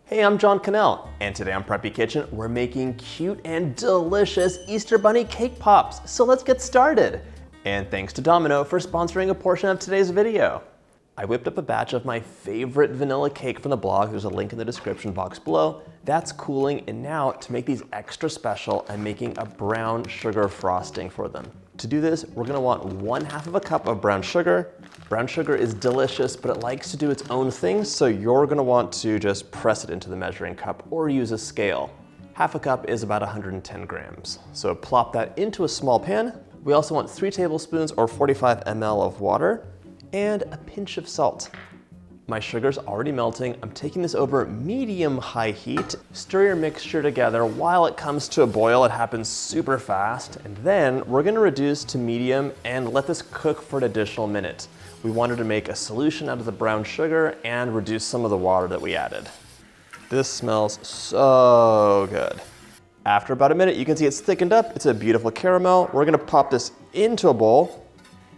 Hey, I'm John Cannell, and today on Preppy Kitchen, we're making cute and delicious Easter Bunny cake pops. So let's get started. And thanks to Domino for sponsoring a portion of today's video. I whipped up a batch of my favorite vanilla cake from the blog. There's a link in the description box below. That's cooling, and now to make these extra special, I'm making a brown sugar frosting for them. To do this, we're gonna want 1/2 cup of brown sugar. Brown sugar is delicious, but it likes to do its own thing, so you're gonna want to just press it into the measuring cup or use a scale. 1/2 cup is about 110 grams. So plop that into a small pan. We also want 3 tablespoons or 45 ml of water and a pinch of salt. My sugar's already melting. I'm taking this over medium-high heat. Stir your mixture together while it comes to a boil. It happens super fast. And then we're gonna reduce to medium and let this cook for an additional minute. We wanted to make a solution out of the brown sugar and reduce some of the water that we added. This smells so good. After about a minute, you can see it's thickened up. It's a beautiful caramel. We're gonna pop this into a bowl.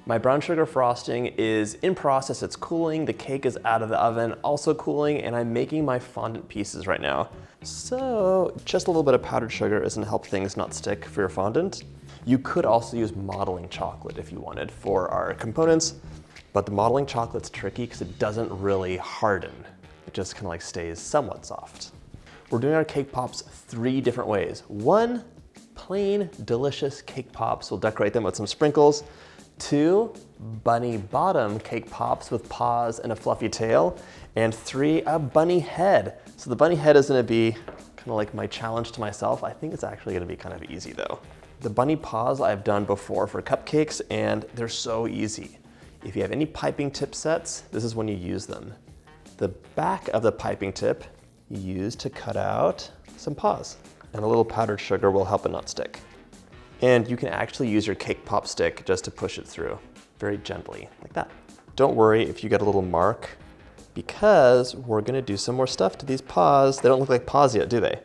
My brown sugar frosting is in process, it's cooling. The cake is out of the oven, also cooling, and I'm making my fondant pieces right now. So just a little bit of powdered sugar is gonna help things not stick for your fondant. You could also use modeling chocolate if you wanted for our components, but the modeling chocolate's tricky because it doesn't really harden. It just kind of like stays somewhat soft. We're doing our cake pops 3 different ways. 1, plain, delicious cake pops. We'll decorate them with some sprinkles. 2, bunny bottom cake pops with paws and a fluffy tail. And 3, a bunny head. So the bunny head is gonna be kind of like my challenge to myself. I think it's actually gonna be kind of easy though. The bunny paws I've done before for cupcakes and they're so easy. If you have any piping tip sets, this is when you use them. The back of the piping tip you use to cut out some paws. And a little powdered sugar will help it not stick. And you can actually use your cake pop stick just to push it through very gently, like that. Don't worry if you get a little mark because we're gonna do some more stuff to these paws. They don't look like paws yet, do they?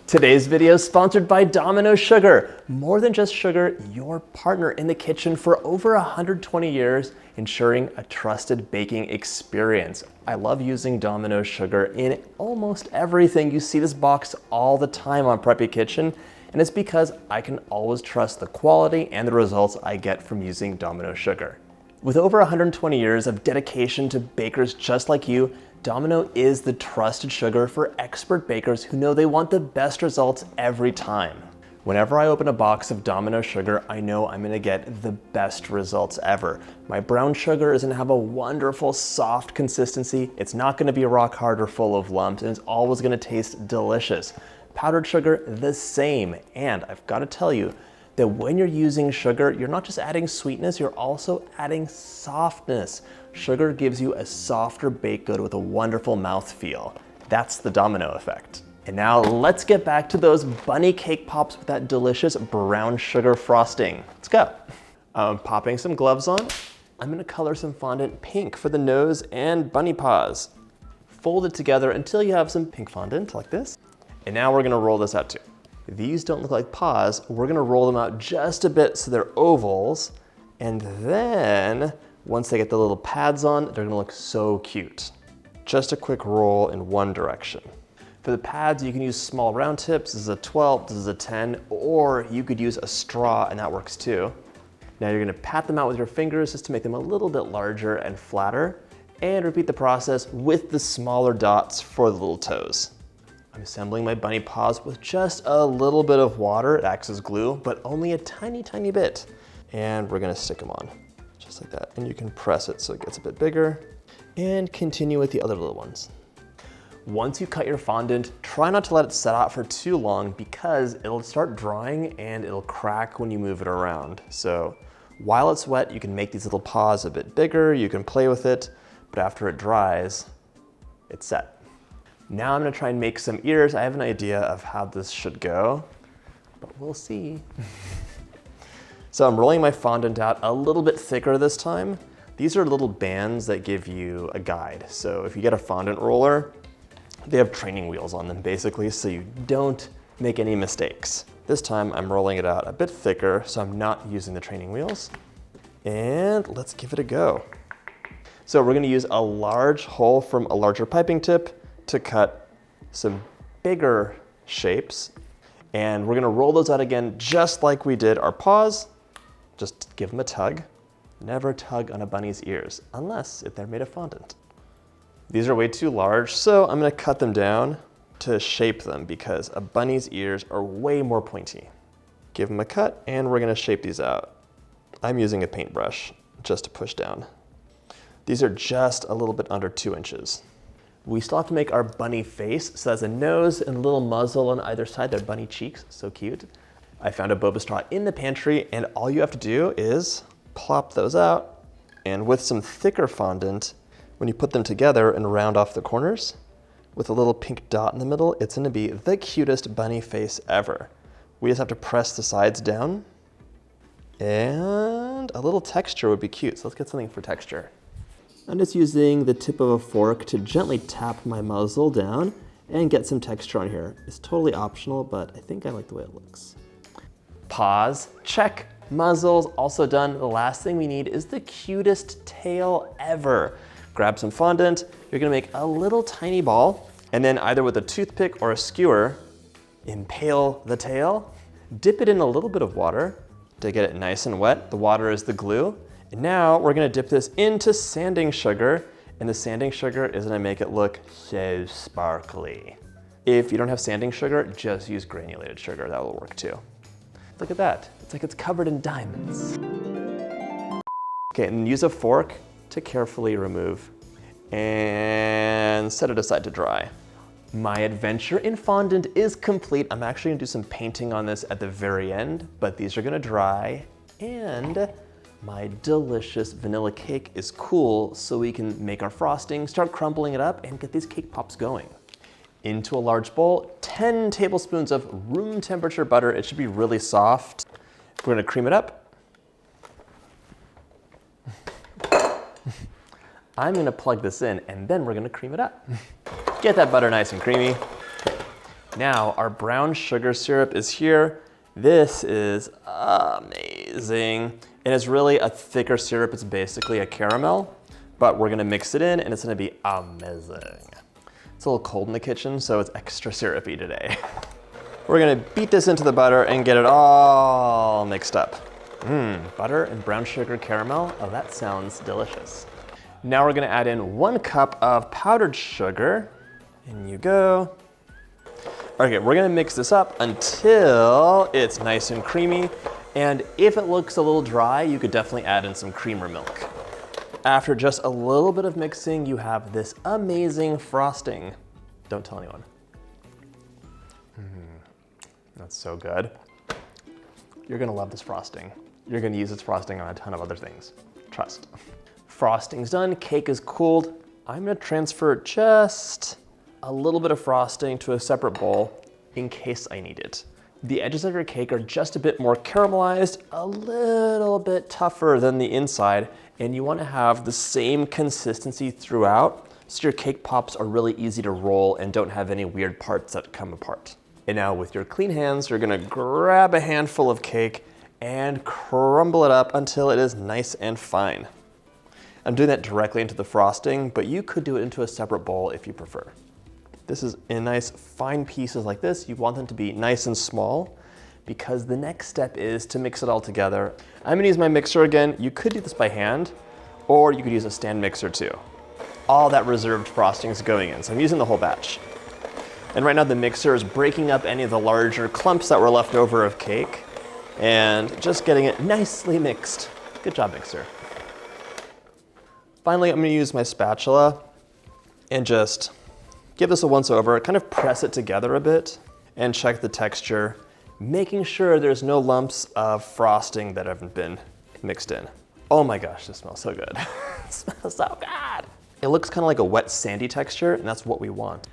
Today's video is sponsored by Domino Sugar. More than just sugar, your partner in the kitchen for over 120 years, ensuring a trusted baking experience. I love using Domino Sugar in almost everything. You see this box all the time on Preppy Kitchen. And it's because I can always trust the quality and the results I get from using Domino Sugar. With over 120 years of dedication to bakers just like you, Domino is the trusted sugar for expert bakers who know they want the best results every time. Whenever I open a box of Domino Sugar, I know I'm gonna get the best results ever. My brown sugar is gonna have a wonderful, soft consistency. It's not gonna be rock hard or full of lumps, and it's always gonna taste delicious. Powdered sugar, the same. And I've got to tell you that when you're using sugar, you're not just adding sweetness, you're also adding softness. Sugar gives you a softer baked good with a wonderful mouthfeel. That's the domino effect. And now let's get back to those bunny cake pops with that delicious brown sugar frosting. Let's go. I'm popping some gloves on. I'm gonna color some fondant pink for the nose and bunny paws. Fold it together until you have some pink fondant like this. And now we're gonna roll this out too. These don't look like paws. We're gonna roll them out just a bit so they're ovals. And then once they get the little pads on, they're gonna look so cute. Just a quick roll in one direction. For the pads, you can use small round tips. This is a 12, this is a 10, or you could use a straw and that works too. Now you're gonna pat them out with your fingers just to make them a little bit larger and flatter. And repeat the process with the smaller dots for the little toes. I'm assembling my bunny paws with just a little bit of water. It acts as glue, but only a tiny, tiny bit. And we're gonna stick them on, just like that. And you can press it so it gets a bit bigger. And continue with the other little ones. Once you cut your fondant, try not to let it set out for too long because it'll start drying and it'll crack when you move it around. So while it's wet, you can make these little paws a bit bigger, you can play with it, but after it dries, it's set. Now I'm gonna try and make some ears. I have an idea of how this should go, but we'll see. So I'm rolling my fondant out a little bit thicker this time. These are little bands that give you a guide. So if you get a fondant roller, they have training wheels on them basically, so you don't make any mistakes. This time I'm rolling it out a bit thicker, so I'm not using the training wheels. And let's give it a go. So we're gonna use a large hole from a larger piping tip, to cut some bigger shapes, and we're gonna roll those out again just like we did our paws. Just give them a tug. Never tug on a bunny's ears, unless if they're made of fondant. These are way too large, so I'm gonna cut them down to shape them because a bunny's ears are way more pointy. Give them a cut, and we're gonna shape these out. I'm using a paintbrush just to push down. These are just a little bit under 2 inches. We still have to make our bunny face, so that's a nose and a little muzzle on either side. They're bunny cheeks, so cute. I found a boba straw in the pantry, and all you have to do is plop those out, and with some thicker fondant, when you put them together and round off the corners, with a little pink dot in the middle, it's gonna be the cutest bunny face ever. We just have to press the sides down, and a little texture would be cute, so let's get something for texture. I'm just using the tip of a fork to gently tap my muzzle down and get some texture on here. It's totally optional, but I think I like the way it looks. Paws, check. Muzzles, also done. The last thing we need is the cutest tail ever. Grab some fondant. You're gonna make a little tiny ball, and then either with a toothpick or a skewer, impale the tail, dip it in a little bit of water to get it nice and wet. The water is the glue. And now we're gonna dip this into sanding sugar, and the sanding sugar is gonna make it look so sparkly. If you don't have sanding sugar, just use granulated sugar, that will work too. Look at that, it's like it's covered in diamonds. Okay, and use a fork to carefully remove and set it aside to dry. My adventure in fondant is complete. I'm actually gonna do some painting on this at the very end, but these are gonna dry, and my delicious vanilla cake is cool, so we can make our frosting, start crumbling it up, and get these cake pops going. Into a large bowl, 10 tablespoons of room temperature butter. It should be really soft. We're gonna cream it up. I'm gonna plug this in, and then we're gonna cream it up. Get that butter nice and creamy. Okay. Now, our brown sugar syrup is here. This is amazing. And it's really a thicker syrup. It's basically a caramel, but we're gonna mix it in and it's gonna be amazing. It's a little cold in the kitchen, so it's extra syrupy today. We're gonna beat this into the butter and get it all mixed up. Butter and brown sugar caramel. Oh, that sounds delicious. Now we're gonna add in 1 cup of powdered sugar. In you go. Okay, we're gonna mix this up until it's nice and creamy. And if it looks a little dry, you could definitely add in some creamer milk. After just a little bit of mixing, you have this amazing frosting. Don't tell anyone. That's so good. You're gonna love this frosting. You're gonna use this frosting on a ton of other things. Trust. Frosting's done, cake is cooled. I'm gonna transfer just a little bit of frosting to a separate bowl in case I need it. The edges of your cake are just a bit more caramelized, a little bit tougher than the inside, and you want to have the same consistency throughout so your cake pops are really easy to roll and don't have any weird parts that come apart. And now with your clean hands, you're gonna grab a handful of cake and crumble it up until it is nice and fine. I'm doing that directly into the frosting, but you could do it into a separate bowl if you prefer. This is in nice fine pieces like this. You want them to be nice and small because the next step is to mix it all together. I'm gonna use my mixer again. You could do this by hand, or you could use a stand mixer too. All that reserved frosting is going in, so I'm using the whole batch. And right now the mixer is breaking up any of the larger clumps that were left over of cake and just getting it nicely mixed. Good job, mixer. Finally, I'm gonna use my spatula and just give this a once over, kind of press it together a bit and check the texture, making sure there's no lumps of frosting that haven't been mixed in. Oh my gosh, this smells so good. It smells so good. It looks kind of like a wet sandy texture, and that's what we want.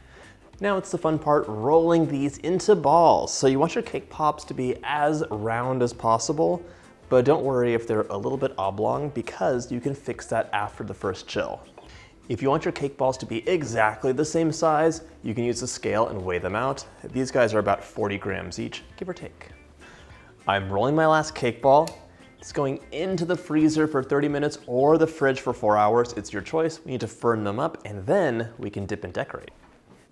Now it's the fun part, rolling these into balls. So you want your cake pops to be as round as possible, but don't worry if they're a little bit oblong because you can fix that after the first chill. If you want your cake balls to be exactly the same size, you can use a scale and weigh them out. These guys are about 40 grams each, give or take. I'm rolling my last cake ball. It's going into the freezer for 30 minutes or the fridge for 4 hours. It's your choice. We need to firm them up and then we can dip and decorate.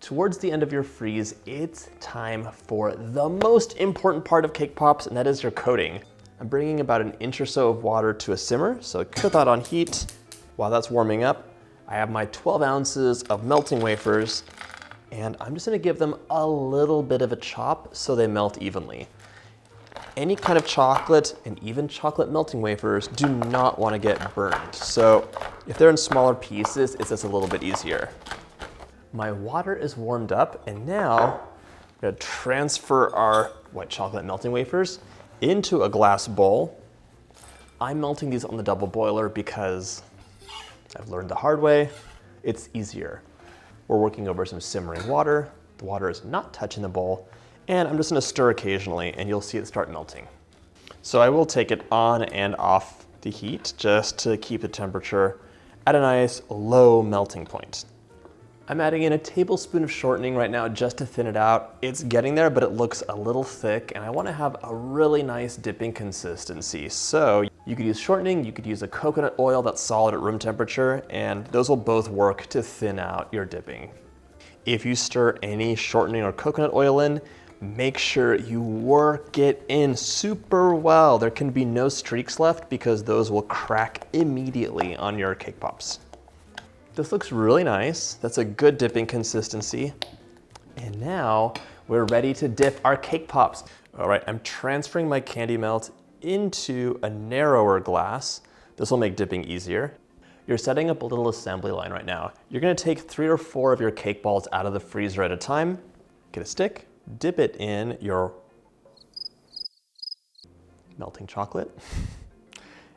Towards the end of your freeze, it's time for the most important part of cake pops, and that is your coating. I'm bringing about an inch or so of water to a simmer, so put that on heat. While that's warming up, I have my 12 ounces of melting wafers, and I'm just gonna give them a little bit of a chop so they melt evenly. Any kind of chocolate and even chocolate melting wafers do not wanna get burned. So if they're in smaller pieces, it's just a little bit easier. My water is warmed up, and now I'm gonna transfer our white chocolate melting wafers into a glass bowl. I'm melting these on the double boiler because I've learned the hard way, it's easier. We're working over some simmering water. The water is not touching the bowl, and I'm just gonna stir occasionally and you'll see it start melting. So I will take it on and off the heat just to keep the temperature at a nice low melting point. I'm adding in a tablespoon of shortening right now just to thin it out. It's getting there, but it looks a little thick, and I wanna have a really nice dipping consistency. So you could use shortening, you could use a coconut oil that's solid at room temperature, and those will both work to thin out your dipping. If you stir any shortening or coconut oil in, make sure you work it in super well. There can be no streaks left because those will crack immediately on your cake pops. This looks really nice. That's a good dipping consistency. And now we're ready to dip our cake pops. All right, I'm transferring my candy melt into a narrower glass. This will make dipping easier. You're setting up a little assembly line right now. You're gonna take 3 or 4 of your cake balls out of the freezer at a time, get a stick, dip it in your melting chocolate,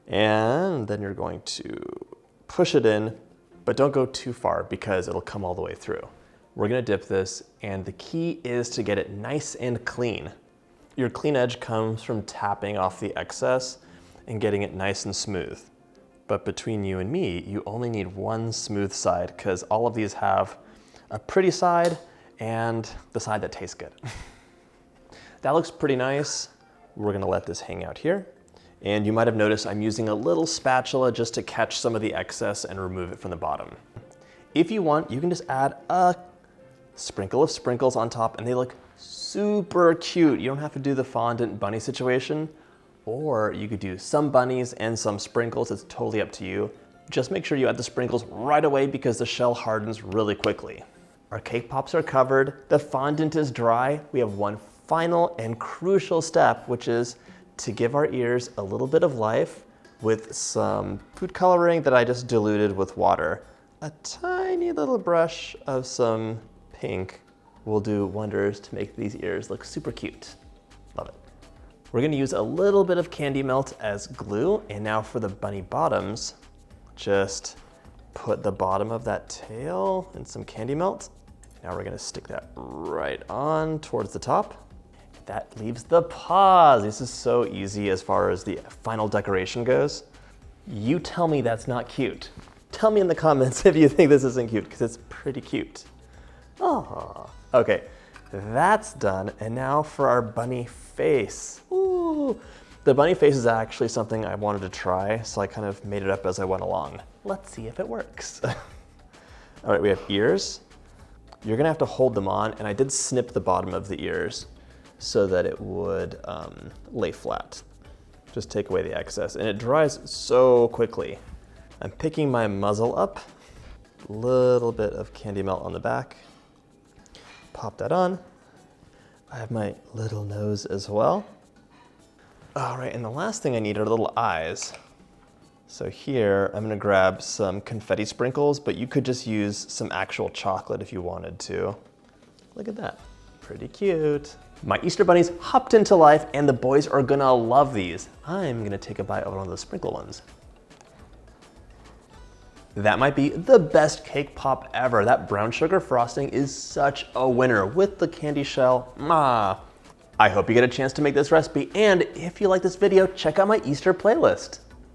and then you're going to push it in, but don't go too far because it'll come all the way through. We're gonna dip this, and the key is to get it nice and clean. Your clean edge comes from tapping off the excess and getting it nice and smooth. But between you and me, you only need one smooth side because all of these have a pretty side and the side that tastes good. That looks pretty nice. We're gonna let this hang out here. And you might have noticed I'm using a little spatula just to catch some of the excess and remove it from the bottom. If you want, you can just add a sprinkle of sprinkles on top and they look super cute. You don't have to do the fondant bunny situation, or you could do some bunnies and some sprinkles. It's totally up to you. Just make sure you add the sprinkles right away because the shell hardens really quickly. Our cake pops are covered. The fondant is dry. We have one final and crucial step, which is to give our ears a little bit of life with some food coloring that I just diluted with water. A tiny little brush of some pink will do wonders to make these ears look super cute. Love it. We're gonna use a little bit of candy melt as glue, and now for the bunny bottoms, just put the bottom of that tail in some candy melt. Now we're gonna stick that right on towards the top. That leaves the paws. This is so easy as far as the final decoration goes. You tell me that's not cute. Tell me in the comments if you think this isn't cute, because it's pretty cute. Oh, okay, that's done. And now for our bunny face. Ooh. The bunny face is actually something I wanted to try, so I kind of made it up as I went along. Let's see if it works. All right, we have ears. You're gonna have to hold them on, and I did snip the bottom of the ears so that it would lay flat. Just take away the excess, and it dries so quickly. I'm picking my muzzle up, a little bit of candy melt on the back, pop that on. I have my little nose as well. All right, and the last thing I need are little eyes. So here, I'm gonna grab some confetti sprinkles, but you could just use some actual chocolate if you wanted to. Look at that, pretty cute. My Easter bunnies hopped into life, and the boys are gonna love these. I'm gonna take a bite of one of the sprinkle ones. That might be the best cake pop ever. That brown sugar frosting is such a winner with the candy shell. I hope you get a chance to make this recipe, and if you like this video, check out my Easter playlist.